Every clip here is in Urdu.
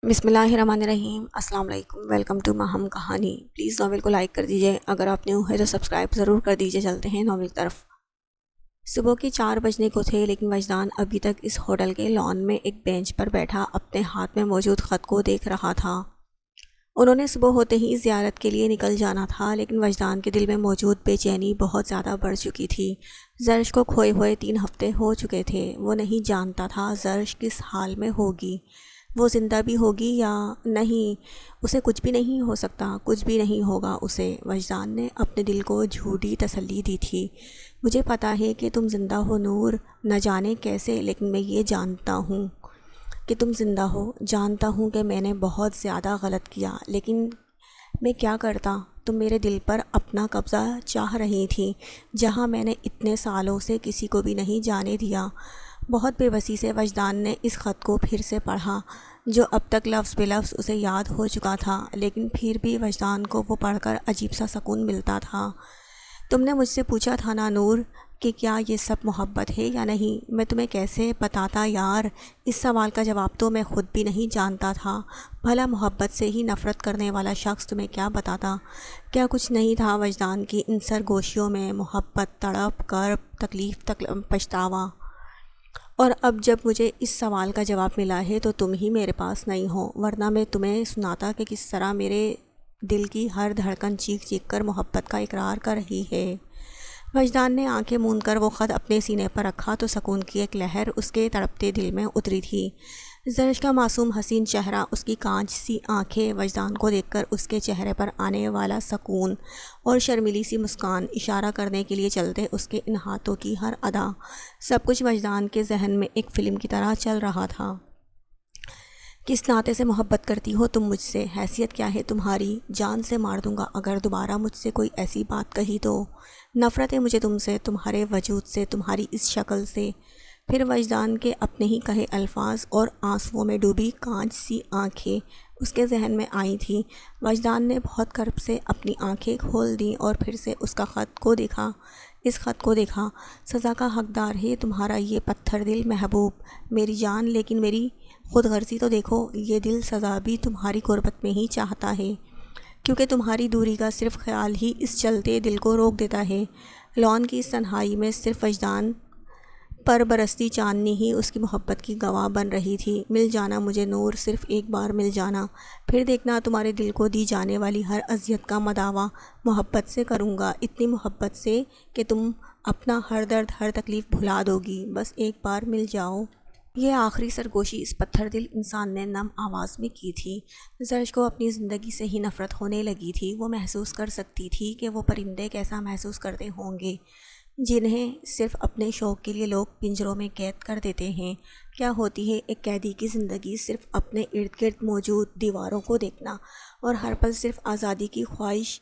بسم اللہ الرحمن الرحیم۔ السلام علیکم، ویلکم ٹو ماہم کہانی۔ پلیز ناول کو لائک کر دیجئے، اگر آپ نیو ہے تو سبسکرائب ضرور کر دیجئے۔ چلتے ہیں ناول کی طرف۔ صبح کے 4 بجنے کو تھے، لیکن وجدان ابھی تک اس ہوٹل کے لان میں ایک بینچ پر بیٹھا اپنے ہاتھ میں موجود خط کو دیکھ رہا تھا۔ انہوں نے صبح ہوتے ہی زیارت کے لیے نکل جانا تھا، لیکن وجدان کے دل میں موجود بے چینی بہت زیادہ بڑھ چکی تھی۔ زرش کو کھوئے ہوئے 3 ہفتے ہو چکے تھے۔ وہ نہیں جانتا تھا زرش کس حال میں ہوگی، وہ زندہ بھی ہوگی یا نہیں۔ اسے کچھ بھی نہیں ہو سکتا، کچھ بھی نہیں ہوگا اسے۔ وجدان نے اپنے دل کو جھوٹی تسلی دی تھی۔ مجھے پتا ہے کہ تم زندہ ہو نور، نہ جانے کیسے، لیکن میں یہ جانتا ہوں کہ تم زندہ ہو۔ جانتا ہوں کہ میں نے بہت زیادہ غلط کیا، لیکن میں کیا کرتا؟ تم میرے دل پر اپنا قبضہ چاہ رہی تھی، جہاں میں نے اتنے سالوں سے کسی کو بھی نہیں جانے دیا۔ بہت بے بسی سے وجدان نے اس خط کو پھر سے پڑھا، جو اب تک لفظ بے لفظ اسے یاد ہو چکا تھا، لیکن پھر بھی وجدان کو وہ پڑھ کر عجیب سا سکون ملتا تھا۔ تم نے مجھ سے پوچھا تھا نا نور کہ کیا یہ سب محبت ہے یا نہیں؟ میں تمہیں کیسے بتاتا یار؟ اس سوال کا جواب تو میں خود بھی نہیں جانتا تھا۔ بھلا محبت سے ہی نفرت کرنے والا شخص تمہیں کیا بتاتا؟ کیا کچھ نہیں تھا وجدان کی ان سرگوشیوں میں؟ محبت، تڑپ، کرب، تکلیف، پچھتاوا۔ اور اب جب مجھے اس سوال کا جواب ملا ہے تو تم ہی میرے پاس نہیں ہو، ورنہ میں تمہیں سناتا کہ کس طرح میرے دل کی ہر دھڑکن چیخ چیخ کر محبت کا اقرار کر رہی ہے۔ وجدان نے آنکھیں موند کر وہ خط اپنے سینے پر رکھا تو سکون کی ایک لہر اس کے تڑپتے دل میں اتری تھی۔ زرش کا معصوم حسین چہرہ، اس کی کانچ سی آنکھیں، وجدان کو دیکھ کر اس کے چہرے پر آنے والا سکون اور شرمیلی سی مسکان، اشارہ کرنے کے لیے چلتے اس کے ان ہاتھوں کی ہر ادا، سب کچھ وجدان کے ذہن میں ایک فلم کی طرح چل رہا تھا۔ کس ناطے سے محبت کرتی ہو تم مجھ سے؟ حیثیت کیا ہے تمہاری؟ جان سے مار دوں گا اگر دوبارہ مجھ سے کوئی ایسی بات کہی تو۔ نفرت ہے مجھے تم سے، تمہارے وجود سے، تمہاری اس شکل سے۔ پھر وجدان کے اپنے ہی کہے الفاظ اور آنسوؤں میں ڈوبی کانچ سی آنکھیں اس کے ذہن میں آئی تھیں۔ وجدان نے بہت کرب سے اپنی آنکھیں کھول دیں اور پھر سے اس کا خط کو دیکھا، اس خط کو دیکھا۔ سزا کا حقدار ہے تمہارا یہ پتھر دل محبوب، میری جان، لیکن میری خود غرضی تو دیکھو، یہ دل سزا بھی تمہاری قربت میں ہی چاہتا ہے، کیونکہ تمہاری دوری کا صرف خیال ہی اس چلتے دل کو روک دیتا ہے۔ لان کی اس تنہائی میں صرف وجدان پر برستی چاندنی ہی اس کی محبت کی گواہ بن رہی تھی۔ مل جانا مجھے نور، صرف ایک بار مل جانا، پھر دیکھنا تمہارے دل کو دی جانے والی ہر اذیت کا مداوع محبت سے کروں گا، اتنی محبت سے کہ تم اپنا ہر درد، ہر تکلیف بھلا دو گی۔ بس ایک بار مل جاؤ۔ یہ آخری سرگوشی اس پتھر دل انسان نے نم آواز میں کی تھی۔ زرش کو اپنی زندگی سے ہی نفرت ہونے لگی تھی۔ وہ محسوس کر سکتی تھی کہ وہ پرندے کیسا محسوس کرتے ہوں گے، جنہیں صرف اپنے شوق کے لیے لوگ پنجروں میں قید کر دیتے ہیں۔ کیا ہوتی ہے ایک قیدی کی زندگی؟ صرف اپنے ارد گرد موجود دیواروں کو دیکھنا اور ہر پل صرف آزادی کی خواہش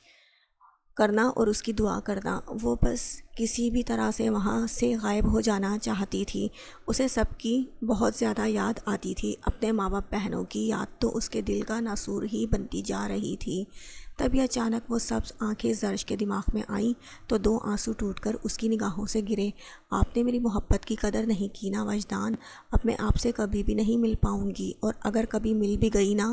کرنا اور اس کی دعا کرنا۔ وہ بس کسی بھی طرح سے وہاں سے غائب ہو جانا چاہتی تھی۔ اسے سب کی بہت زیادہ یاد آتی تھی، اپنے ماں باپ، بہنوں کی یاد تو اس کے دل کا ناسور ہی بنتی جا رہی تھی۔ تبھی اچانک وہ سبز آنکھیں زرش کے دماغ میں آئیں تو 2 آنسو ٹوٹ کر اس کی نگاہوں سے گرے۔ آپ نے میری محبت کی قدر نہیں کی نا وجدان، اب میں آپ سے کبھی بھی نہیں مل پاؤں گی، اور اگر کبھی مل بھی گئی نا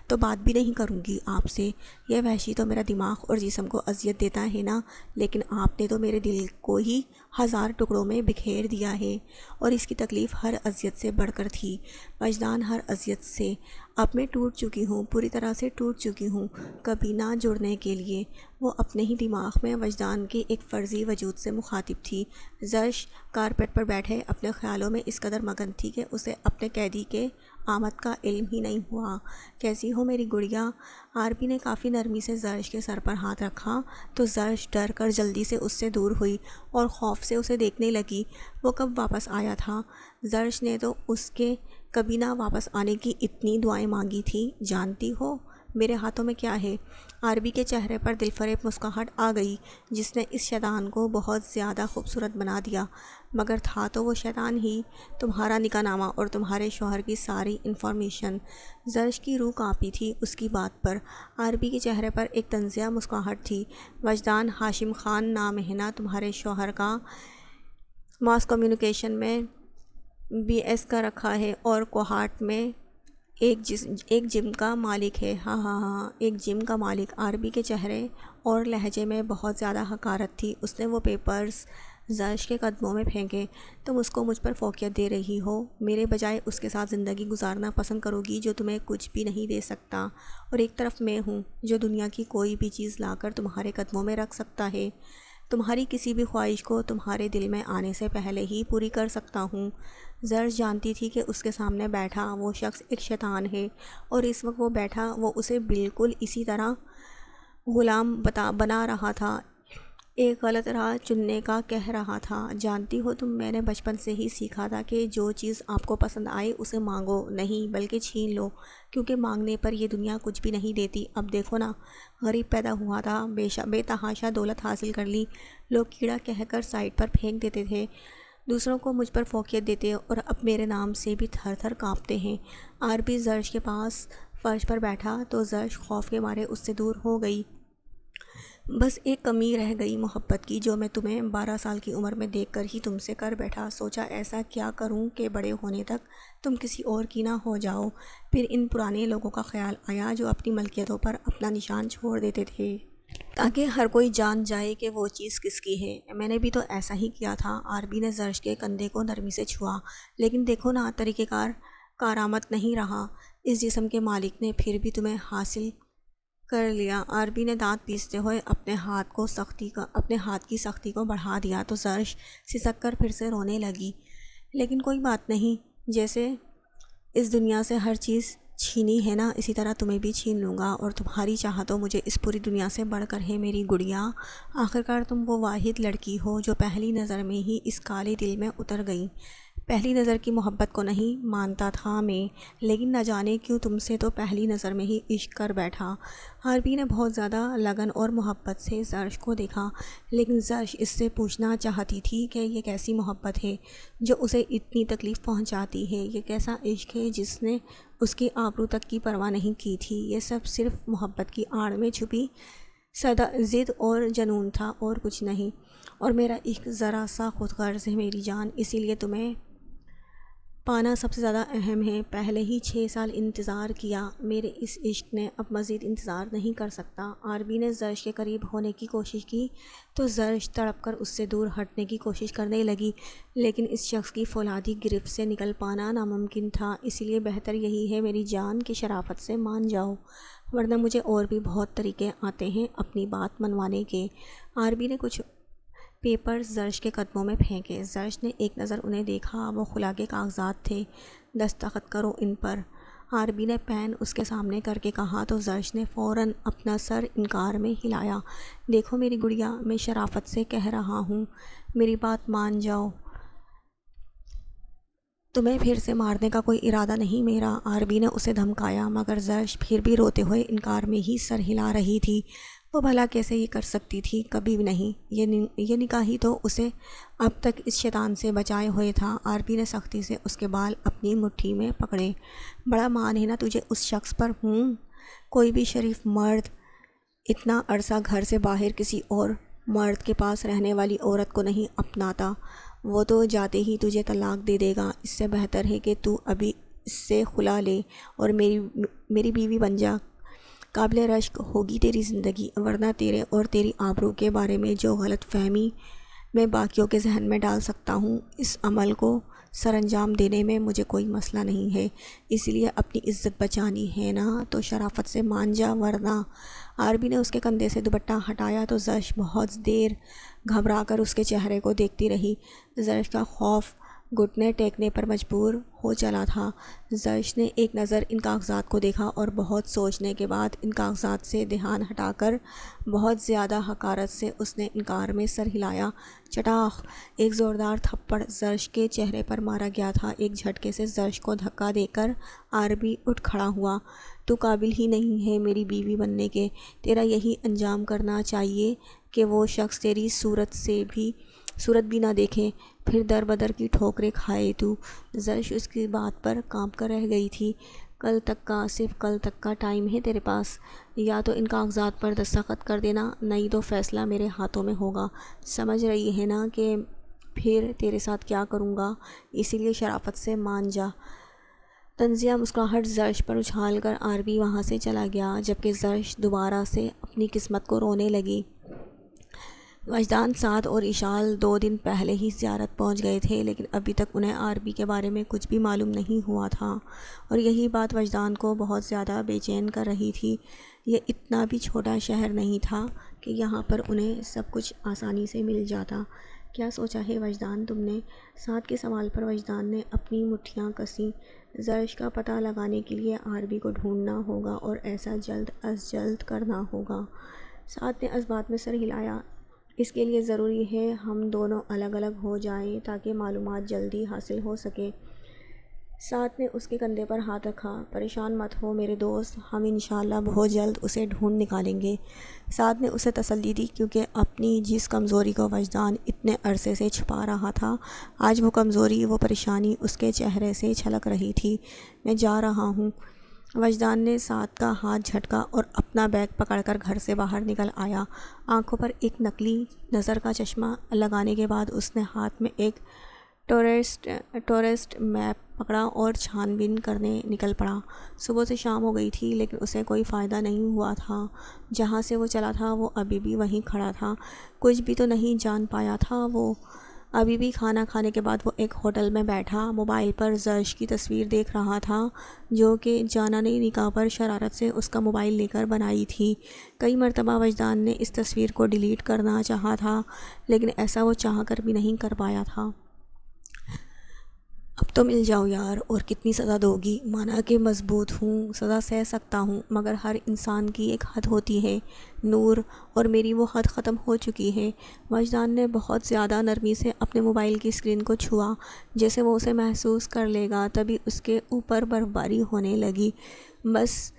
تو بات بھی نہیں کروں گی آپ سے۔ یہ وحشی تو میرا دماغ اور جسم کو اذیت دیتا ہے نا، لیکن آپ نے تو میرے دل کو ہی 1000 ٹکڑوں میں بکھیر دیا ہے، اور اس کی تکلیف ہر اذیت سے بڑھ کر تھی وجدان، ہر اذیت سے۔ اب میں ٹوٹ چکی ہوں، پوری طرح سے ٹوٹ چکی ہوں، کبھی نہ جڑنے کے لیے۔ وہ اپنے ہی دماغ میں وجدان کے ایک فرضی وجود سے مخاطب تھی۔ زرش کارپیٹ پر بیٹھے اپنے خیالوں میں اس قدر مگن تھی کہ اسے اپنے قیدی کے آمد کا علم ہی نہیں ہوا۔ کیسی ہو میری گڑیا؟ آربی نے کافی نرمی سے زرش کے سر پر ہاتھ رکھا تو زرش ڈر کر جلدی سے اس سے دور ہوئی اور خوف سے اسے دیکھنے لگی۔ وہ کب واپس آیا تھا؟ زرش نے تو اس کے کبھی نہ واپس آنے کی اتنی دعائیں مانگی تھیں۔ جانتی ہو میرے ہاتھوں میں کیا ہے؟ آربی کے چہرے پر دلفریب مسکراہٹ آ گئی، جس نے اس شیطان کو بہت زیادہ خوبصورت بنا دیا، مگر تھا تو وہ شیطان ہی۔ تمہارا نکاح نامہ اور تمہارے شوہر کی ساری انفارمیشن۔ زرش کی روح کانپی تھی اس کی بات پر۔ آربی کے چہرے پر ایک طنزیہ مسکراہٹ تھی۔ وجدان، ہاشم خان نام ہے نا تمہارے شوہر کا؟ ماس کمیونیکیشن میں BS کا رکھا ہے اور کوہاٹ میں ایک جم کا مالک ہے، ہاں ہاں ہاں ایک جم کا مالک۔ عربی کے چہرے اور لہجے میں بہت زیادہ حقارت تھی۔ اس نے وہ پیپرز زرش کے قدموں میں پھینکے۔ تم اس کو مجھ پر فوقیت دے رہی ہو، میرے بجائے اس کے ساتھ زندگی گزارنا پسند کرو گی جو تمہیں کچھ بھی نہیں دے سکتا، اور ایک طرف میں ہوں جو دنیا کی کوئی بھی چیز لا کر تمہارے قدموں میں رکھ سکتا ہے، تمہاری کسی بھی خواہش کو تمہارے دل میں آنے سے پہلے ہی پوری کر سکتا ہوں۔ زرش جانتی تھی کہ اس کے سامنے بیٹھا وہ شخص ایک شیطان ہے، اور اس وقت وہ بیٹھا وہ اسے بالکل اسی طرح غلام بنا رہا تھا، ایک غلط راہ چننے کا کہہ رہا تھا۔ جانتی ہو تم، میں نے بچپن سے ہی سیکھا تھا کہ جو چیز آپ کو پسند آئے اسے مانگو نہیں بلکہ چھین لو، کیونکہ مانگنے پر یہ دنیا کچھ بھی نہیں دیتی۔ اب دیکھو نا، غریب پیدا ہوا تھا، بے تحاشا دولت حاصل کر لی، لوگ کیڑا کہہ کر سائڈ پر پھینک دیتے تھے، دوسروں کو مجھ پر فوقیت دیتے اور اب میرے نام سے بھی تھر تھر کانپتے ہیں۔ عربی زرش کے پاس فرش پر بیٹھا تو زرش خوف کے مارے اس سے دور ہو گئی۔ بس ایک کمی رہ گئی محبت کی، جو میں تمہیں 12 سال کی عمر میں دیکھ کر ہی تم سے کر بیٹھا۔ سوچا ایسا کیا کروں کہ بڑے ہونے تک تم کسی اور کی نہ ہو جاؤ۔ پھر ان پرانے لوگوں کا خیال آیا جو اپنی ملکیتوں پر اپنا نشان چھوڑ دیتے تھے تاکہ ہر کوئی جان جائے کہ وہ چیز کس کی ہے۔ میں نے بھی تو ایسا ہی کیا تھا۔ عربی نے زرش کے کندھے کو نرمی سے چھوا۔ لیکن دیکھو نا، طریقہ کارآمد نہیں رہا، اس جسم کے مالک نے پھر بھی تمہیں حاصل کر لیا۔ عربی نے دانت پیستے ہوئے اپنے ہاتھ کی سختی کو بڑھا دیا تو زرش سسک کر پھر سے رونے لگی۔ لیکن کوئی بات نہیں، جیسے اس دنیا سے ہر چیز چھینی ہے نا، اسی طرح تمہیں بھی چھین لوں گا، اور تمہاری چاہتوں مجھے اس پوری دنیا سے بڑھ کر ہے میری گڑیا۔ آخرکار تم وہ واحد لڑکی ہو جو پہلی نظر میں ہی اس کالے دل میں اتر گئی۔ پہلی نظر کی محبت کو نہیں مانتا تھا میں، لیکن نہ جانے کیوں تم سے تو پہلی نظر میں ہی عشق کر بیٹھا۔ عربی نے بہت زیادہ لگن اور محبت سے زرش کو دیکھا، لیکن زرش اس سے پوچھنا چاہتی تھی کہ یہ کیسی محبت ہے جو اسے اتنی تکلیف پہنچاتی ہے، یہ کیسا عشق ہے جس نے اس کی آبرو تک کی پرواہ نہیں کی تھی۔ یہ سب صرف محبت کی آڑ میں چھپی ضد اور جنون تھا اور کچھ نہیں، اور میرا عشق ذرا سا خود غرض ہے میری جان، اسی لیے تمہیں پانا سب سے زیادہ اہم ہے۔ پہلے ہی 6 سال انتظار کیا، میرے اس عشق نے اب مزید انتظار نہیں کر سکتا۔ عربی نے زرش کے قریب ہونے کی کوشش کی تو زرش تڑپ کر اس سے دور ہٹنے کی کوشش کرنے لگی، لیکن اس شخص کی فولادی گرفت سے نکل پانا ناممکن تھا۔ اسی لیے بہتر یہی ہے میری جان کہ شرافت سے مان جاؤ، ورنہ مجھے اور بھی بہت طریقے آتے ہیں اپنی بات منوانے کے۔ عربی نے کچھ پیپرز زرش کے قدموں میں پھینکے۔ زرش نے ایک نظر انہیں دیکھا، وہ خلا کے کاغذات تھے۔ دستخط کرو ان پر، عربی نے پین اس کے سامنے کر کے کہا تو زرش نے فوراً اپنا سر انکار میں ہلایا۔ دیکھو میری گڑیا، میں شرافت سے کہہ رہا ہوں، میری بات مان جاؤ، تمہیں پھر سے مارنے کا کوئی ارادہ نہیں میرا۔ عربی نے اسے دھمکایا، مگر زرش پھر بھی روتے ہوئے انکار میں ہی سر ہلا رہی تھی۔ وہ بھلا کیسے یہ کر سکتی تھی؟ کبھی بھی نہیں۔ یہ نکاح ہی تو اسے اب تک اس شیطان سے بچائے ہوئے تھا۔ عربی نے سختی سے اس کے بال اپنی مٹھی میں پکڑے۔ بڑا مان ہے نا تجھے اس شخص پر؟ کوئی بھی شریف مرد اتنا عرصہ گھر سے باہر کسی اور مرد کے پاس رہنے والی عورت کو نہیں اپناتا، وہ تو جاتے ہی تجھے طلاق دے دے گا۔ اس سے بہتر ہے کہ تو ابھی اس سے خلا لے اور میری بیوی بن جا، قابل رشک ہوگی تیری زندگی، ورنہ تیرے اور تیری آبرو کے بارے میں جو غلط فہمی میں باقیوں کے ذہن میں ڈال سکتا ہوں، اس عمل کو سر انجام دینے میں مجھے کوئی مسئلہ نہیں ہے۔ اس لیے اپنی عزت بچانی ہے نا تو شرافت سے مان جا، ورنہ۔ عربی نے اس کے کندھے سے دوپٹہ ہٹایا تو زرش بہت دیر گھبرا کر اس کے چہرے کو دیکھتی رہی۔ زرش کا خوف گھٹنے ٹیکنے پر مجبور ہو چلا تھا۔ زرش نے ایک نظر ان کاغذات کو دیکھا اور بہت سوچنے کے بعد ان کاغذات سے دھیان ہٹا کر بہت زیادہ حقارت سے اس نے انکار میں سر ہلایا۔ چٹاخ! ایک زوردار تھپڑ زرش کے چہرے پر مارا گیا تھا۔ ایک جھٹکے سے زرش کو دھکا دے کر عربی اٹھ کھڑا ہوا۔ تو قابل ہی نہیں ہے میری بیوی بننے کے، تیرا یہی انجام کرنا چاہیے کہ وہ شخص تیری صورت بھی نہ دیکھے، پھر در بدر کی ٹھوکریں کھائے تو۔ زرش اس کی بات پر کانپ کر رہ گئی تھی۔ صرف کل تک کا ٹائم ہے تیرے پاس، یا تو ان کاغذات پر دستخط کر دینا، نہیں تو فیصلہ میرے ہاتھوں میں ہوگا۔ سمجھ رہی ہے نا کہ پھر تیرے ساتھ کیا کروں گا، اسی لیے شرافت سے مان جا۔ تنزیہ مسکراہٹ زرش پر اچھال کر عربی وہاں سے چلا گیا، جبکہ زرش دوبارہ سے اپنی قسمت کو رونے لگی۔ وجدان، سعد اور اشال 2 دن پہلے ہی زیارت پہنچ گئے تھے، لیکن ابھی تک انہیں عربی کے بارے میں کچھ بھی معلوم نہیں ہوا تھا، اور یہی بات وجدان کو بہت زیادہ بے چین کر رہی تھی۔ یہ اتنا بھی چھوٹا شہر نہیں تھا کہ یہاں پر انہیں سب کچھ آسانی سے مل جاتا۔ کیا سوچا ہے وجدان تم نے؟ سعد کے سوال پر وجدان نے اپنی مٹھیاں کسیں۔ زرش کا پتہ لگانے کے لیے عربی کو ڈھونڈنا ہوگا، اور ایسا جلد از جلد کرنا ہوگا۔ سعد نے اس بات میں سر ہلایا۔ اس کے لیے ضروری ہے ہم دونوں الگ الگ ہو جائیں تاکہ معلومات جلدی حاصل ہو سکے۔ سعد نے اس کے کندھے پر ہاتھ رکھا۔ پریشان مت ہو میرے دوست، ہم انشاءاللہ بہت جلد اسے ڈھونڈ نکالیں گے۔ سعد نے اسے تسلی دی، کیونکہ اپنی جس کمزوری کو وجدان اتنے عرصے سے چھپا رہا تھا، آج وہ کمزوری، وہ پریشانی اس کے چہرے سے چھلک رہی تھی۔ میں جا رہا ہوں۔ وجدان نے سعد کا ہاتھ جھٹکا اور اپنا بیگ پکڑ کر گھر سے باہر نکل آیا۔ آنکھوں پر ایک نقلی نظر کا چشمہ لگانے کے بعد اس نے ہاتھ میں ایک ٹورسٹ میپ پکڑا اور چھان بین کرنے نکل پڑا۔ صبح سے شام ہو گئی تھی، لیکن اسے کوئی فائدہ نہیں ہوا تھا۔ جہاں سے وہ چلا تھا وہ ابھی بھی وہیں کھڑا تھا۔ کچھ بھی تو نہیں جان پایا تھا وہ۔ ابھی بھی کھانا کھانے کے بعد وہ ایک ہوٹل میں بیٹھا موبائل پر زرش کی تصویر دیکھ رہا تھا، جو کہ جانا نے نکاح پر شرارت سے اس کا موبائل لے کر بنائی تھی۔ کئی مرتبہ وجدان نے اس تصویر کو ڈیلیٹ کرنا چاہا تھا، لیکن ایسا وہ چاہ کر بھی نہیں کر پایا تھا۔ اب تو مل جاؤ یار، اور کتنی سزا دو گی؟ مانا کہ مضبوط ہوں، سزا سہ سکتا ہوں، مگر ہر انسان کی ایک حد ہوتی ہے نور، اور میری وہ حد ختم ہو چکی ہے۔ وجدان نے بہت زیادہ نرمی سے اپنے موبائل کی اسکرین کو چھوا، جیسے وہ اسے محسوس کر لے گا۔ تبھی اس کے اوپر برفباری ہونے لگی۔ بس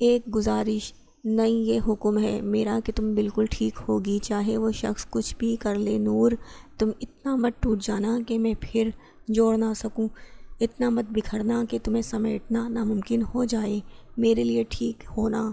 ایک گزارش، نہیں یہ حکم ہے میرا کہ تم بالکل ٹھیک ہوگی، چاہے وہ شخص کچھ بھی کر لے۔ نور، تم اتنا مت ٹوٹ جانا کہ میں پھر جوڑ نہ سکوں، اتنا مت بکھرنا کہ تمہیں سمیٹنا ناممکن ہو جائے۔ میرے لیے ٹھیک ہونا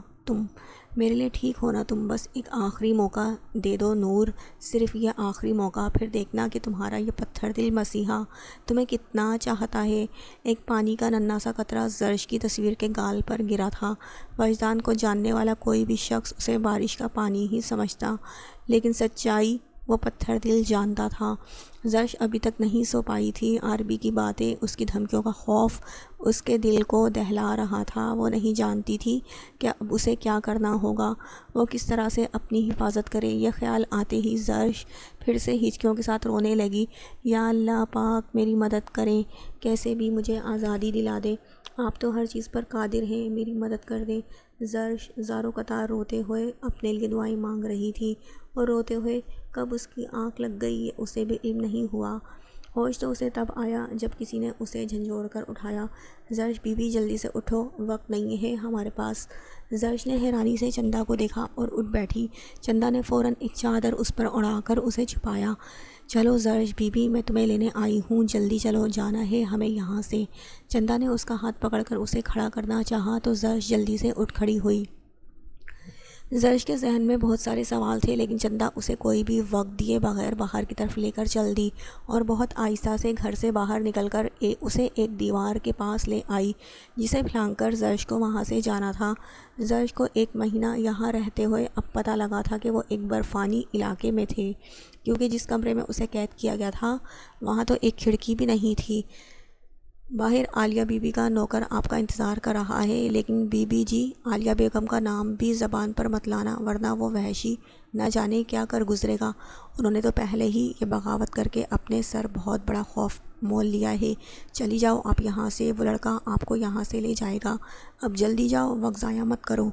تم بس ایک آخری موقع دے دو نور، صرف یہ آخری موقع، پھر دیکھنا کہ تمہارا یہ پتھر دل مسیحا تمہیں کتنا چاہتا ہے۔ ایک پانی کا ننھا سا قطرہ زرش کی تصویر کے گال پر گرا تھا۔ وجدان کو جاننے والا کوئی بھی شخص اسے بارش کا پانی ہی سمجھتا، لیکن سچائی وہ پتھر دل جانتا تھا۔ زرش ابھی تک نہیں سو پائی تھی۔ عربی کی باتیں، اس کی دھمکیوں کا خوف اس کے دل کو دہلا رہا تھا۔ وہ نہیں جانتی تھی کہ اب اسے کیا کرنا ہوگا، وہ کس طرح سے اپنی حفاظت کرے۔ یہ خیال آتے ہی زرش پھر سے ہچکیوں کے ساتھ رونے لگی۔ یا اللہ پاک میری مدد کریں، کیسے بھی مجھے آزادی دلا دیں، آپ تو ہر چیز پر قادر ہیں، میری مدد کر دیں۔ زرش زاروں قطار روتے ہوئے اپنے لیے دعائیں مانگ رہی تھی، اور روتے ہوئے کب اس کی آنکھ لگ گئی اسے بھی علم نہیں ہوا۔ ہوش تو اسے تب آیا جب کسی نے اسے جھنجھوڑ کر اٹھایا۔ زرش بی بی جلدی سے اٹھو، وقت نہیں ہے ہمارے پاس۔ زرش نے حیرانی سے چندا کو دیکھا اور اٹھ بیٹھی۔ چندا نے فوراً ایک چادر اس پر اڑا کر اسے چھپایا۔ چلو زرش بی بی، میں تمہیں لینے آئی ہوں، جلدی چلو، جانا ہے ہمیں یہاں سے۔ چندا نے اس کا ہاتھ پکڑ کر اسے کھڑا کرنا چاہا تو زرش جلدی سے اٹھ کھڑی ہوئی۔ زرش کے ذہن میں بہت سارے سوال تھے، لیکن چندا اسے کوئی بھی وقت دیے بغیر باہر کی طرف لے کر چل دی، اور بہت آہستہ سے گھر سے باہر نکل کر اسے ایک دیوار کے پاس لے آئی، جسے پھلانگ کر زرش کو وہاں سے جانا تھا۔ زرش کو 1 مہینہ یہاں رہتے ہوئے اب پتہ لگا تھا کہ وہ ایک برفانی علاقے میں تھے، کیونکہ جس کمرے میں اسے قید کیا گیا تھا وہاں تو ایک کھڑکی بھی نہیں تھی۔ باہر عالیہ بی بی کا نوکر آپ کا انتظار کر رہا ہے، لیکن بی بی جی، عالیہ بیگم کا نام بھی زبان پر مت لانا، ورنہ وہ وحشی نہ جانے کیا کر گزرے گا۔ انہوں نے تو پہلے ہی یہ بغاوت کر کے اپنے سر بہت بڑا خوف مول لیا ہے۔ چلی جاؤ آپ یہاں سے، وہ لڑکا آپ کو یہاں سے لے جائے گا، اب جلدی جاؤ، وقت ضائع مت کرو۔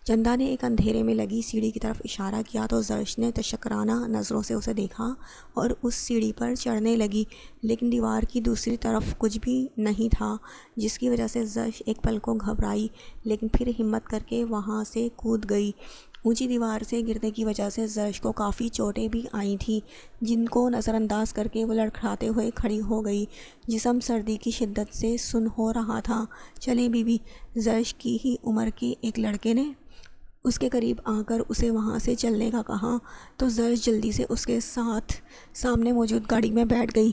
چندا نے ایک اندھیرے میں لگی سیڑھی کی طرف اشارہ کیا تو زرش نے تشکرانہ نظروں سے اسے دیکھا اور اس سیڑھی پر چڑھنے لگی، لیکن دیوار کی دوسری طرف کچھ بھی نہیں تھا، جس کی وجہ سے زرش ایک پل کو گھبرائی، لیکن پھر ہمت کر کے وہاں سے کود گئی۔ اونچی دیوار سے گرنے کی وجہ سے زرش کو کافی چوٹیں بھی آئی تھیں، جن کو نظر انداز کر کے وہ لڑکھڑاتے ہوئے کھڑی ہو گئی۔ جسم سردی کی شدت سے سن ہو رہا تھا۔ چلیں بی بی، زرش کی ہی عمر کے ایک لڑکے نے اس کے قریب آ کر اسے وہاں سے چلنے کا کہا تو زرش جلدی سے اس کے ساتھ سامنے موجود گاڑی میں بیٹھ گئی۔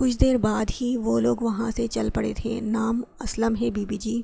کچھ دیر بعد ہی وہ لوگ وہاں سے چل پڑے تھے۔ نام اسلم ہے بی بی جی،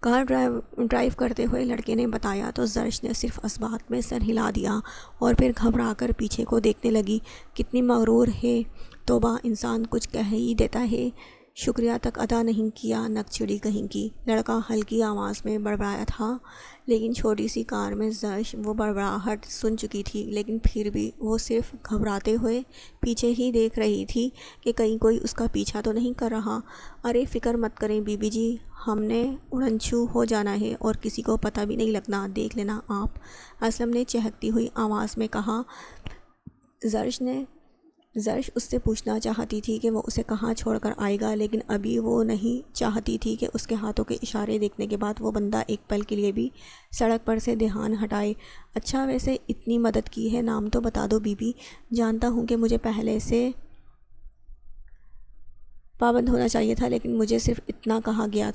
کار ڈرائیو کرتے ہوئے لڑکے نے بتایا تو زرش نے صرف اس بات میں سر ہلا دیا اور پھر گھبرا کر پیچھے کو دیکھنے لگی۔ کتنی مغرور ہے، توبہ، انسان کچھ کہہ ہی دیتا ہے، شکریہ تک ادا نہیں کیا، نک چڑی کہیں کی۔ لڑکا ہلکی آواز میں بڑبڑایا تھا، لیکن چھوٹی سی کار میں زرش وہ بڑبڑاہٹ سن چکی تھی، لیکن پھر بھی وہ صرف گھبراتے ہوئے پیچھے ہی دیکھ رہی تھی کہ کہیں کوئی اس کا پیچھا تو نہیں کر رہا۔ ارے فکر مت کریں بی بی جی، ہم نے اڑن چھو ہو جانا ہے اور کسی کو پتہ بھی نہیں لگنا، دیکھ لینا آپ، اسلم نے چہکتی ہوئی آواز میں کہا۔ زرش اس سے پوچھنا چاہتی تھی کہ وہ اسے کہاں چھوڑ کر آئے گا، لیکن ابھی وہ نہیں چاہتی تھی کہ اس کے ہاتھوں کے اشارے دیکھنے کے بعد وہ بندہ ایک پل کے لیے بھی سڑک پر سے دھیان ہٹائے۔ اچھا، ویسے اتنی مدد کی ہے، نام تو بتا دو بی بی، جانتا ہوں کہ مجھے پہلے سے پابند ہونا چاہیے تھا، لیکن مجھے صرف اتنا کہا گیا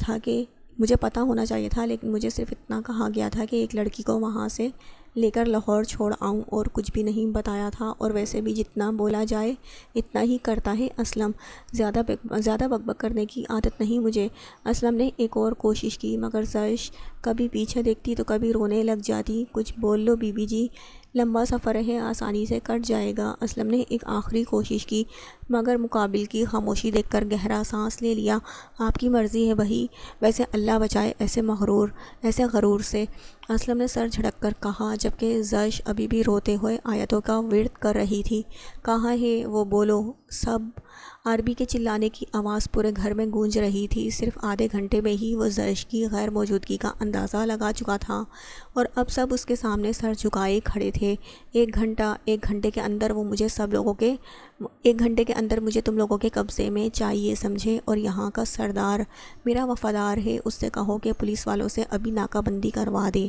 تھا کہ ایک لڑکی کو وہاں سے لے کر لاہور چھوڑ آؤں، اور کچھ بھی نہیں بتایا تھا، اور ویسے بھی جتنا بولا جائے اتنا ہی کرتا ہے اسلم، زیادہ بک بک کرنے کی عادت نہیں مجھے۔ اسلم نے ایک اور کوشش کی، مگر زرش کبھی پیچھے دیکھتی تو کبھی رونے لگ جاتی۔ کچھ بول لو بی بی جی، لمبا سفر ہے، آسانی سے کٹ جائے گا۔ اسلم نے ایک آخری کوشش کی، مگر مقابل کی خاموشی دیکھ کر گہرا سانس لے لیا۔ آپ کی مرضی ہے بھائی، ویسے اللہ بچائے ایسے غرور سے، اسلم نے سر جھٹک کر کہا، جبکہ زرش ابھی بھی روتے ہوئے آیتوں کا ورد کر رہی تھی۔ کہاں ہے وہ، بولو سب۔ عربی کے چلانے کی آواز پورے گھر میں گونج رہی تھی۔ صرف آدھے گھنٹے میں ہی وہ زرش کی غیر موجودگی کا اندازہ لگا چکا تھا، اور اب سب اس کے سامنے سر جھکائے کھڑے تھے۔ ایک گھنٹے کے اندر مجھے تم لوگوں کے قبضے میں چاہیے، سمجھے؟ اور یہاں کا سردار میرا وفادار ہے، اس سے کہو کہ پولیس والوں سے ابھی ناکہ بندی کروا دے،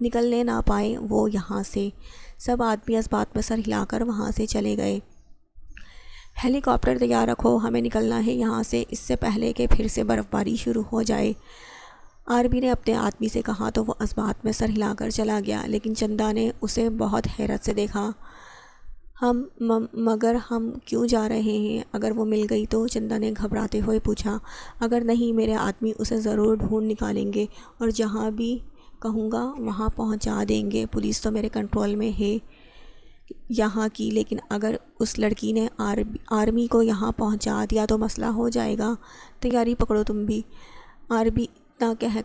نکلنے نہ پائے وہ یہاں سے۔ سب آدمی اس بات میں سر ہلا کر وہاں سے چلے گئے۔ ہیلی کاپٹر تیار رکھو، ہمیں نکلنا ہے یہاں سے، اس سے پہلے کہ پھر سے برف باری شروع ہو جائے، عربی نے اپنے آدمی سے کہا تو وہ اس بات میں سر ہلا کر چلا گیا، لیکن چندا نے اسے بہت حیرت سے دیکھا۔ مگر ہم کیوں جا رہے ہیں؟ اگر وہ مل گئی تو؟ چندا نے گھبراتے ہوئے پوچھا۔ اگر نہیں، میرے آدمی اسے ضرور ڈھونڈ نکالیں گے اور جہاں بھی کہوں گا وہاں پہنچا دیں گے۔ پولیس تو میرے کنٹرول میں ہے یہاں کی، لیکن اگر اس لڑکی نے آرمی کو یہاں پہنچا دیا تو مسئلہ ہو جائے گا۔ تیاری پکڑو تم بھی، عربی اتنا کہہ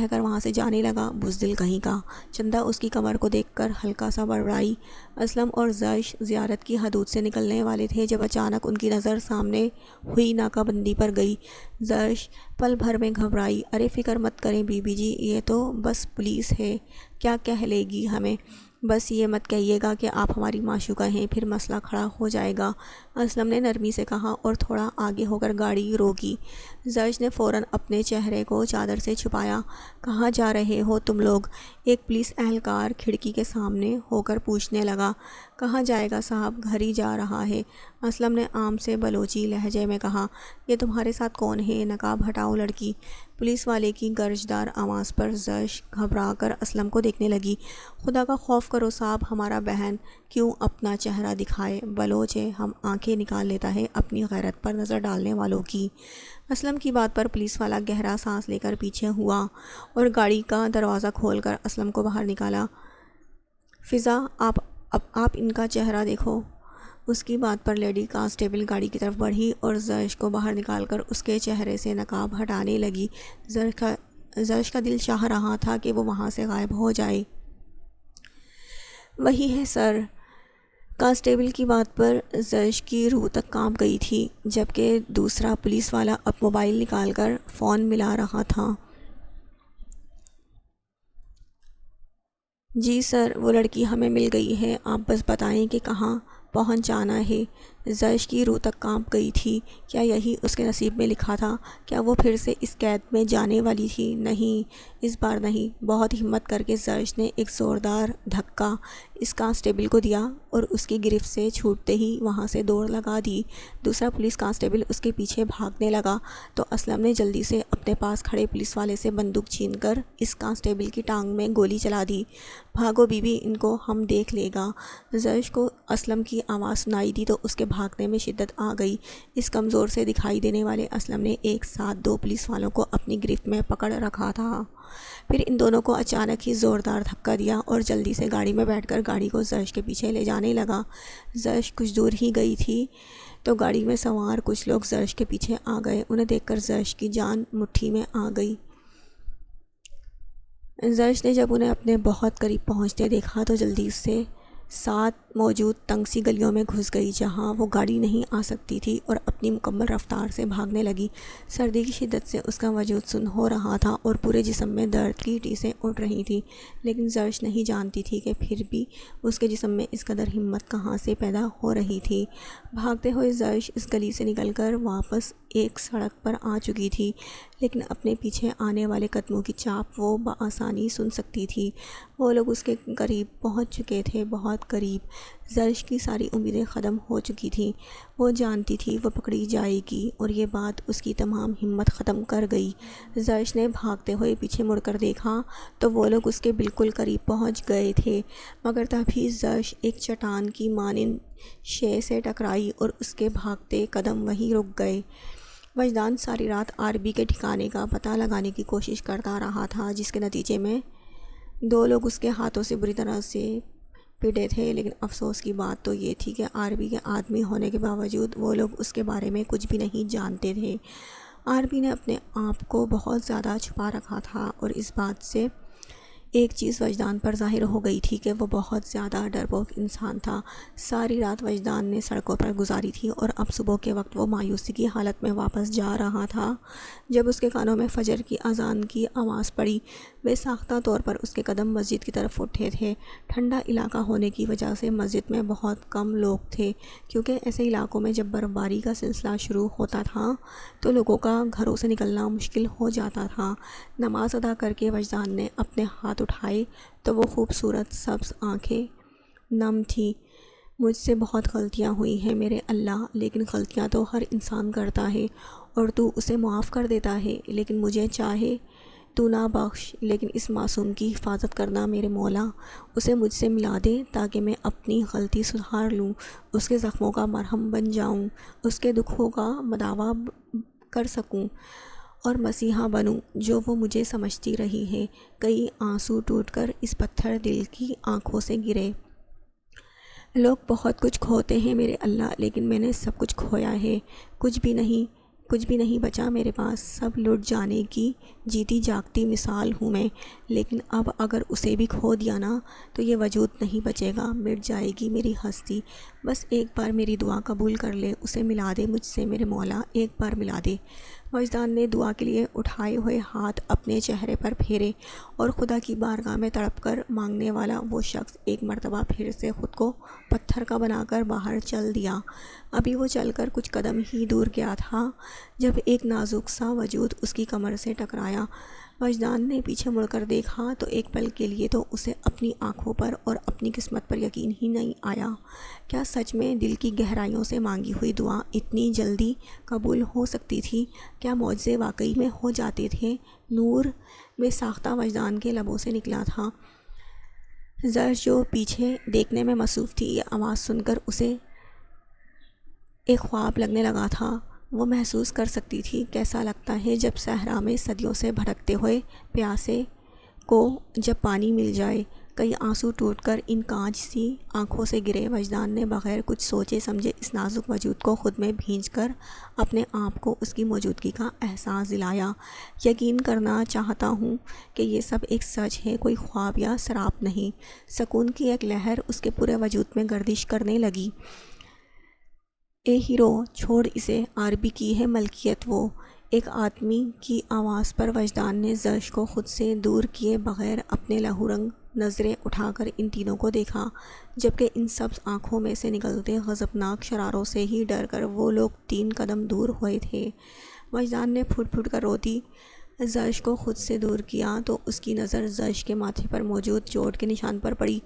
کر وہاں سے جانے لگا۔ بزدل کہیں کا، چندا اس کی کمر کو دیکھ کر ہلکا سا بڑبڑائی۔ اسلم اور زرش زیارت کی حدود سے نکلنے والے تھے جب اچانک ان کی نظر سامنے ہوئی ناکہ بندی پر گئی۔ زرش پل بھر میں گھبرائی۔ ارے فکر مت کریں بی بی جی، یہ تو بس پولیس ہے، کیا کہہ لے گی ہمیں؟ بس یہ مت کہیے گا کہ آپ ہماری معشوقہ ہیں، پھر مسئلہ کھڑا ہو جائے گا، اسلم نے نرمی سے کہا، اور تھوڑا آگے ہو کر گاڑی روکی۔ زرش نے فوراً اپنے چہرے کو چادر سے چھپایا۔ کہاں جا رہے ہو تم لوگ؟ ایک پولیس اہلکار کھڑکی کے سامنے ہو کر پوچھنے لگا۔ کہاں جائے گا صاحب، گھر ہی جا رہا ہے، اسلم نے عام سے بلوچی لہجے میں کہا۔ یہ تمہارے ساتھ کون ہے؟ نقاب ہٹاؤ لڑکی، پولیس والے کی گرجدار آواز پر زرش گھبرا کر اسلم کو دیکھنے لگی۔ خدا کا خوف کرو صاحب، ہمارا بہن کیوں اپنا چہرہ دکھائے؟ بلوچ ہے، ہم آنکھیں نکال لیتا ہے اپنی غیرت پر نظر ڈالنے والوں کی۔ اسلم کی بات پر پولیس والا گہرا سانس لے کر پیچھے ہوا اور گاڑی کا دروازہ کھول کر اسلم کو باہر نکالا۔ فضا، آپ ان کا چہرہ دیکھو۔ اس کی بات پر لیڈی کانسٹیبل گاڑی کی طرف بڑھی اور زرش کو باہر نکال کر اس کے چہرے سے نقاب ہٹانے لگی۔ زرش کا دل چاہ رہا تھا کہ وہ وہاں سے غائب ہو جائے۔ وہی ہے سر۔ کانسٹیبل کی بات پر زرش کی روح تک کانپ گئی تھی، جبکہ دوسرا پولیس والا اب موبائل نکال کر فون ملا رہا تھا۔ جی سر، وہ لڑکی ہمیں مل گئی ہے، آپ بس بتائیں کہ کہاں پہنچانا ہے۔ زرش کی روح تک کانپ گئی تھی۔ کیا یہی اس کے نصیب میں لکھا تھا؟ کیا وہ پھر سے اس قید میں جانے والی تھی؟ نہیں، اس بار نہیں۔ بہت ہمت کر کے زرش نے ایک زوردار دھکا اس کانسٹیبل کو دیا اور اس کی گرفت سے چھوٹتے ہی وہاں سے دوڑ لگا دی۔ دوسرا پولیس کانسٹیبل اس کے پیچھے بھاگنے لگا تو اسلم نے جلدی سے اپنے پاس کھڑے پولیس والے سے بندوق چھین کر اس کانسٹیبل کی ٹانگ میں گولی چلا دی۔ بھاگو بی بی، ان کو ہم دیکھ لے گا۔ زرش کو اسلم کی آواز سنائی دی تو اس کے بھاگنے میں شدت آ گئی۔ اس کمزور سے دکھائی دینے والے اسلم نے ایک ساتھ 2 پولیس والوں کو اپنی گرفت میں پکڑ رکھا تھا۔ پھر ان دونوں کو اچانک ہی زوردار دھکا دیا اور جلدی سے گاڑی میں بیٹھ کر گاڑی کو زرش کے پیچھے لے جانے لگا۔ زرش کچھ دور ہی گئی تھی تو گاڑی میں سوار کچھ لوگ زرش کے پیچھے آ گئے۔ انہیں دیکھ کر زرش کی جان مٹھی میں آ گئی۔ زرش نے جب انہیں اپنے بہت قریب پہنچتے دیکھا تو جلدی سے ساتھ موجود تنگ سی گلیوں میں گھس گئی جہاں وہ گاڑی نہیں آ سکتی تھی اور اپنی مکمل رفتار سے بھاگنے لگی۔ سردی کی شدت سے اس کا وجود سن ہو رہا تھا اور پورے جسم میں درد کی ٹیسیں اٹھ رہی تھیں، لیکن زرش نہیں جانتی تھی کہ پھر بھی اس کے جسم میں اس قدر ہمت کہاں سے پیدا ہو رہی تھی۔ بھاگتے ہوئے زرش اس گلی سے نکل کر واپس ایک سڑک پر آ چکی تھی، لیکن اپنے پیچھے آنے والے قدموں کی چاپ وہ بآسانی سن سکتی تھی۔ وہ لوگ اس کے قریب پہنچ چکے تھے، بہت قریب۔ زرش کی ساری امیدیں ختم ہو چکی تھیں۔ وہ جانتی تھی وہ پکڑی جائے گی اور یہ بات اس کی تمام ہمت ختم کر گئی۔ زرش نے بھاگتے ہوئے پیچھے مڑ کر دیکھا تو وہ لوگ اس کے بالکل قریب پہنچ گئے تھے، مگر تبھی زرش ایک چٹان کی مانند شے سے ٹکرائی اور اس کے بھاگتے قدم وہیں رک گئے۔ وجدان ساری رات عربی کے ٹھکانے کا پتہ لگانے کی کوشش کرتا رہا تھا، جس کے نتیجے میں 2 لوگ اس کے ہاتھوں سے بری طرح سے پٹے تھے، لیکن افسوس کی بات تو یہ تھی کہ عربی کے آدمی ہونے کے باوجود وہ لوگ اس کے بارے میں کچھ بھی نہیں جانتے تھے۔ عربی نے اپنے آپ کو بہت زیادہ چھپا رکھا تھا اور اس بات سے ایک چیز وجدان پر ظاہر ہو گئی تھی کہ وہ بہت زیادہ ڈرپوک انسان تھا۔ ساری رات وجدان نے سڑکوں پر گزاری تھی اور اب صبح کے وقت وہ مایوسی کی حالت میں واپس جا رہا تھا جب اس کے کانوں میں فجر کی اذان کی آواز پڑی۔ بے ساختہ طور پر اس کے قدم مسجد کی طرف اٹھے تھے۔ ٹھنڈا علاقہ ہونے کی وجہ سے مسجد میں بہت کم لوگ تھے، کیونکہ ایسے علاقوں میں جب برف باری کا سلسلہ شروع ہوتا تھا تو لوگوں کا گھروں سے نکلنا مشکل ہو جاتا تھا۔ نماز ادا کر کے وجدان نے اپنے ہاتھ اٹھائے تو وہ خوبصورت سبز آنکھیں نم تھیں۔ مجھ سے بہت غلطیاں ہوئی ہیں میرے اللہ، لیکن غلطیاں تو ہر انسان کرتا ہے اور تو اسے معاف کر دیتا ہے، لیکن مجھے چاہے تو نہ بخش، لیکن اس معصوم کی حفاظت کرنا میرے مولا۔ اسے مجھ سے ملا دے تاکہ میں اپنی غلطی سدھار لوں، اس کے زخموں کا مرہم بن جاؤں، اس کے دکھوں کا مداوا کر سکوں اور مسیحا بنوں جو وہ مجھے سمجھتی رہی ہے۔ کئی آنسو ٹوٹ کر اس پتھر دل کی آنکھوں سے گرے۔ لوگ بہت کچھ کھوتے ہیں میرے اللہ، لیکن میں نے سب کچھ کھویا ہے، کچھ بھی نہیں بچا میرے پاس، سب لٹ جانے کی جیتی جاگتی مثال ہوں میں، لیکن اب اگر اسے بھی کھو دیا نا تو یہ وجود نہیں بچے گا، مٹ جائے گی میری ہستی۔ بس ایک بار میری دعا قبول کر لے، اسے ملا دے مجھ سے میرے مولا، ایک بار ملا دے۔ وجدان نے دعا کے لیے اٹھائے ہوئے ہاتھ اپنے چہرے پر پھیرے اور خدا کی بارگاہ میں تڑپ کر مانگنے والا وہ شخص ایک مرتبہ پھر سے خود کو پتھر کا بنا کر باہر چل دیا۔ ابھی وہ چل کر کچھ قدم ہی دور گیا تھا جب ایک نازک سا وجود اس کی کمر سے ٹکرایا۔ وجدان نے پیچھے مڑ کر دیکھا تو ایک پل کے لیے تو اسے اپنی آنکھوں پر اور اپنی قسمت پر یقین ہی نہیں آیا۔ کیا سچ میں دل کی گہرائیوں سے مانگی ہوئی دعا اتنی جلدی قبول ہو سکتی تھی؟ کیا معجزے واقعی میں ہو جاتے تھے؟ نور بے ساختہ وجدان کے لبوں سے نکلا تھا۔ زرش جو پیچھے دیکھنے میں مصروف تھی، یہ آواز سن کر اسے ایک خواب لگنے لگا تھا۔ وہ محسوس کر سکتی تھی کیسا لگتا ہے جب صحرا میں صدیوں سے بھٹکتے ہوئے پیاسے کو جب پانی مل جائے۔ کئی آنسو ٹوٹ کر ان کانچ سی آنکھوں سے گرے۔ وجدان نے بغیر کچھ سوچے سمجھے اس نازک وجود کو خود میں بھینچ کر اپنے آپ کو اس کی موجودگی کا احساس دلایا۔ یقین کرنا چاہتا ہوں کہ یہ سب ایک سچ ہے، کوئی خواب یا سراب نہیں۔ سکون کی ایک لہر اس کے پورے وجود میں گردش کرنے لگی۔ اے ہیرو، چھوڑ اسے، عربی کی ہے ملکیت وہ۔ ایک آدمی کی آواز پر وجدان نے زرش کو خود سے دور کیے بغیر اپنے لہو رنگ نظریں اٹھا کر ان تینوں کو دیکھا، جبکہ ان سبز آنکھوں میں سے نکلتے غضبناک شراروں سے ہی ڈر کر وہ لوگ 3 قدم دور ہوئے تھے۔ وجدان نے پھٹ پھٹ کر روتی زرش کو خود سے دور کیا تو اس کی نظر زرش کے ماتھے پر موجود چوٹ کے نشان پر پڑی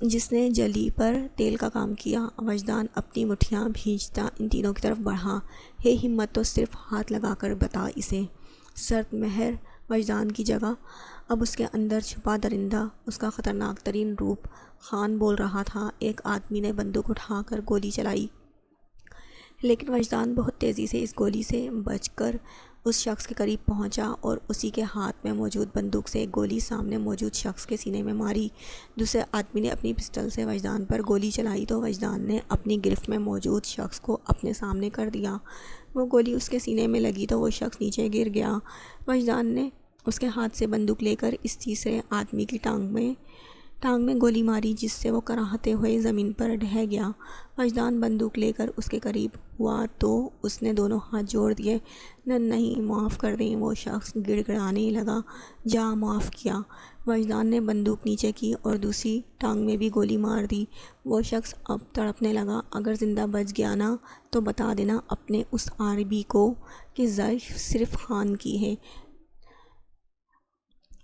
جس نے جلی پر تیل کا کام کیا۔ وجدان اپنی مٹھیاں بھینچتا ان تینوں کی طرف بڑھا۔ ہے ہمت تو صرف ہاتھ لگا کر بتا اسے۔ سرد مہر وجدان کی جگہ اب اس کے اندر چھپا درندہ، اس کا خطرناک ترین روپ خان بول رہا تھا۔ ایک آدمی نے بندوق اٹھا کر گولی چلائی۔ لیکن وجدان بہت تیزی سے اس گولی سے بچ کر اس شخص کے قریب پہنچا اور اسی کے ہاتھ میں موجود بندوق سے ایک گولی سامنے موجود شخص کے سینے میں ماری۔ دوسرے آدمی نے اپنی پسٹل سے وجدان پر گولی چلائی تو وجدان نے اپنی گرفت میں موجود شخص کو اپنے سامنے کر دیا۔ وہ گولی اس کے سینے میں لگی تو وہ شخص نیچے گر گیا۔ وجدان نے اس کے ہاتھ سے بندوق لے کر اس تیسرے آدمی کی ٹانگ میں گولی ماری، جس سے وہ کراہتے ہوئے زمین پر ڈھہ گیا۔ وجدان بندوق لے کر اس کے قریب ہوا تو اس نے دونوں ہاتھ جوڑ دیے۔ نہیں، معاف کر دیں، وہ شخص گڑ گڑانے لگا۔ جا، معاف کیا۔ وجدان نے بندوق نیچے کی اور دوسری ٹانگ میں بھی گولی مار دی۔ وہ شخص اب تڑپنے لگا۔ اگر زندہ بچ گیا نا تو بتا دینا اپنے اس عربی کو کہ زرش صرف خان کی ہے،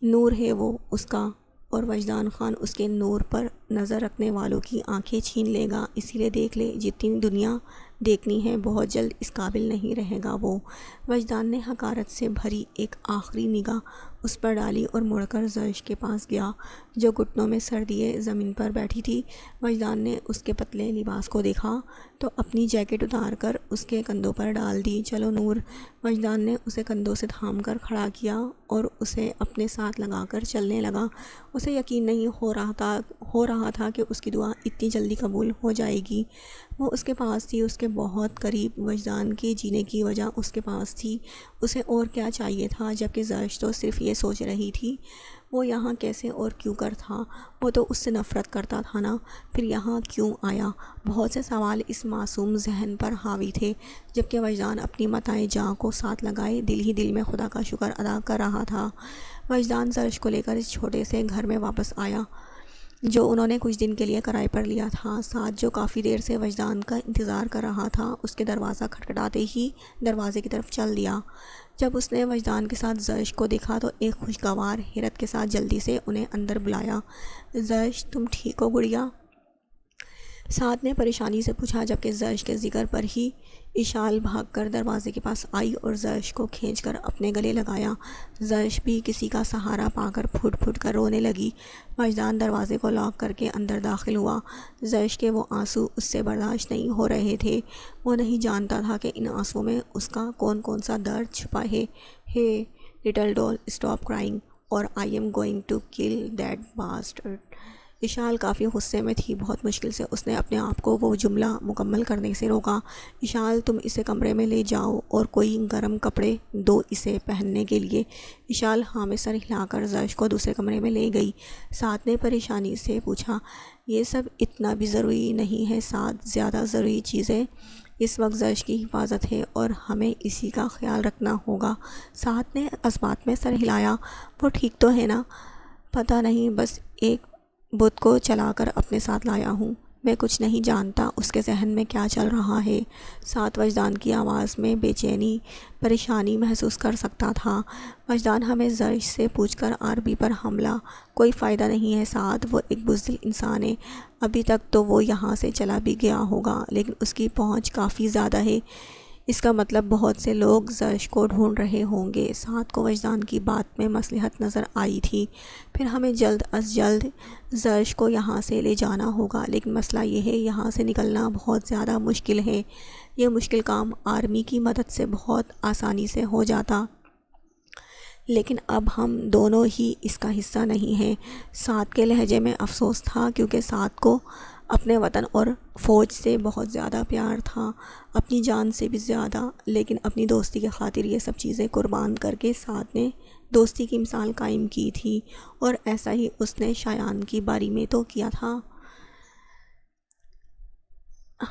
نور ہے وہ اس کا، اور وجدان خان اس کے نور پر نظر رکھنے والوں کی آنکھیں چھین لے گا۔ اسی لیے دیکھ لے، جتنی دنیا دیکھنی ہے بہت جلد اس قابل نہیں رہے گا وہ۔ وجدان نے حقارت سے بھری ایک آخری نگاہ اس پر ڈالی اور مڑ کر زرش کے پاس گیا، جو گھٹنوں میں سر دیے زمین پر بیٹھی تھی۔ وجدان نے اس کے پتلے لباس کو دیکھا تو اپنی جیکٹ اتار کر اس کے کندھوں پر ڈال دی۔ چلو نور۔ وجدان نے اسے کندھوں سے تھام کر کھڑا کیا اور اسے اپنے ساتھ لگا کر چلنے لگا۔ اسے یقین نہیں ہو رہا تھا کہ اس کی دعا اتنی جلدی قبول ہو جائے گی۔ وہ اس کے پاس تھی، اس کے بہت قریب۔ وجدان کے جینے کی وجہ اس کے پاس تھی۔ اسے اور کیا چاہیے تھا؟ جبکہ زرش تو صرف یہ سوچ رہی تھی، وہ یہاں کیسے اور کیوں کر تھا؟ وہ تو اس سے نفرت کرتا تھا نا، پھر یہاں کیوں آیا؟ بہت سے سوال اس معصوم ذہن پر حاوی تھے، جبکہ وجدان اپنی متاع جاں کو ساتھ لگائے دل ہی دل میں خدا کا شکر ادا کر رہا تھا۔ وجدان زرش کو لے کر اس چھوٹے سے گھر میں واپس آیا جو انہوں نے کچھ دن کے لیے کرائے پر لیا تھا۔ ساتھ جو کافی دیر سے وجدان کا انتظار کر رہا تھا، اس کے دروازہ کھٹکھٹاتے ہی دروازے کی طرف چل دیا۔ جب اس نے وجدان کے ساتھ زرش کو دیکھا تو ایک خوشگوار حیرت کے ساتھ جلدی سے انہیں اندر بلایا۔ زرش، تم ٹھیک ہو گڑیا؟ ساتھ نے پریشانی سے پوچھا، جبکہ زرش کے ذکر پر ہی اشال بھاگ کر دروازے کے پاس آئی اور زرش کو کھینچ کر اپنے گلے لگایا۔ زرش بھی کسی کا سہارا پا کر پھٹ پھٹ کر رونے لگی۔ وجدان دروازے کو لاک کر کے اندر داخل ہوا۔ زرش کے وہ آنسو اس سے برداشت نہیں ہو رہے تھے۔ وہ نہیں جانتا تھا کہ ان آنسوؤں میں اس کا کون سا درد چھپا ہے۔ ہے لٹل ڈال، اسٹاپ کرائنگ اور I'm going to kill that bastard. Ishal کافی غصے میں تھی۔ بہت مشکل سے اس نے اپنے آپ کو وہ جملہ مکمل کرنے سے روکا۔ اشال، تم اسے کمرے میں لے جاؤ اور کوئی گرم کپڑے دو اسے پہننے کے لیے۔ اشال ہاں میں سر ہلا کر زرش کو دوسرے کمرے میں لے گئی۔ ساتھ نے پریشانی سے پوچھا، یہ سب اتنا بھی ضروری نہیں ہے ساتھ، زیادہ ضروری چیزیں اس وقت زرش کی حفاظت ہے اور ہمیں اسی کا خیال رکھنا ہوگا۔ ساتھ نے اسبات میں سر ہلایا۔ وہ ٹھیک تو ہے نا؟ پتہ نہیں، بس ایک بت کو چلا کر اپنے ساتھ لایا ہوں۔ میں کچھ نہیں جانتا اس کے ذہن میں کیا چل رہا ہے۔ ساتھ وجدان کی آواز میں بے چینی، پریشانی محسوس کر سکتا تھا۔ وجدان، ہمیں زرش سے پوچھ کر عربی پر حملہ کوئی فائدہ نہیں ہے ساتھ، وہ ایک بزدل انسان ہے۔ ابھی تک تو وہ یہاں سے چلا بھی گیا ہوگا، لیکن اس کی پہنچ کافی زیادہ ہے۔ اس کا مطلب بہت سے لوگ زرش کو ڈھونڈ رہے ہوں گے۔ ساتھ کو وجدان کی بات میں مصلحت نظر آئی تھی۔ پھر ہمیں جلد از جلد زرش کو یہاں سے لے جانا ہوگا، لیکن مسئلہ یہ ہے یہاں سے نکلنا بہت زیادہ مشکل ہے۔ یہ مشکل کام آرمی کی مدد سے بہت آسانی سے ہو جاتا، لیکن اب ہم دونوں ہی اس کا حصہ نہیں ہیں۔ ساتھ کے لہجے میں افسوس تھا، کیونکہ ساتھ کو اپنے وطن اور فوج سے بہت زیادہ پیار تھا، اپنی جان سے بھی زیادہ، لیکن اپنی دوستی کے خاطر یہ سب چیزیں قربان کر کے ساتھ نے دوستی کی مثال قائم کی تھی، اور ایسا ہی اس نے شایان کی باری میں تو کیا تھا۔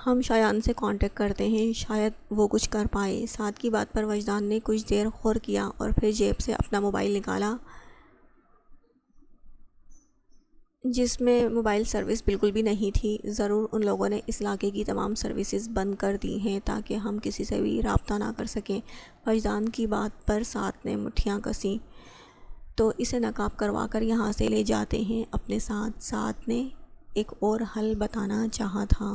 ہم شایان سے کانٹیکٹ کرتے ہیں، شاید وہ کچھ کر پائے۔ ساتھ کی بات پر وجدان نے کچھ دیر غور کیا اور پھر جیب سے اپنا موبائل نکالا، جس میں موبائل سروس بالکل بھی نہیں تھی۔ ضرور ان لوگوں نے اس علاقے کی تمام سروسز بند کر دی ہیں تاکہ ہم کسی سے بھی رابطہ نہ کر سکیں۔ وجدان کی بات پر ساتھ نے مٹھیاں کسیں، تو اسے نقاب کروا کر یہاں سے لے جاتے ہیں اپنے ساتھ۔ ساتھ نے ایک اور حل بتانا چاہا تھا۔